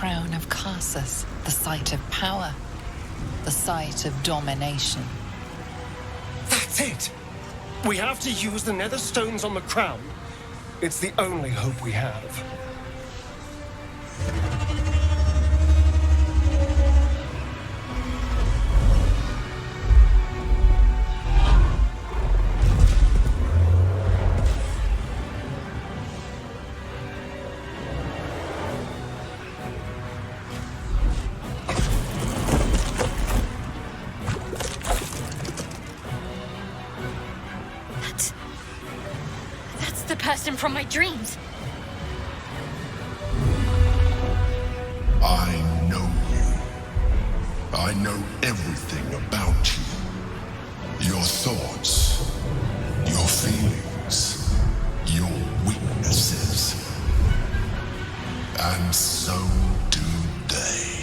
crown of Karsus, the site of power, the site of domination. That's it! We have to use the nether stones on the crown. It's the only hope we have. That's the person from my dreams. I know you. I know everything about you. Your thoughts, your feelings, your weaknesses. And so do they.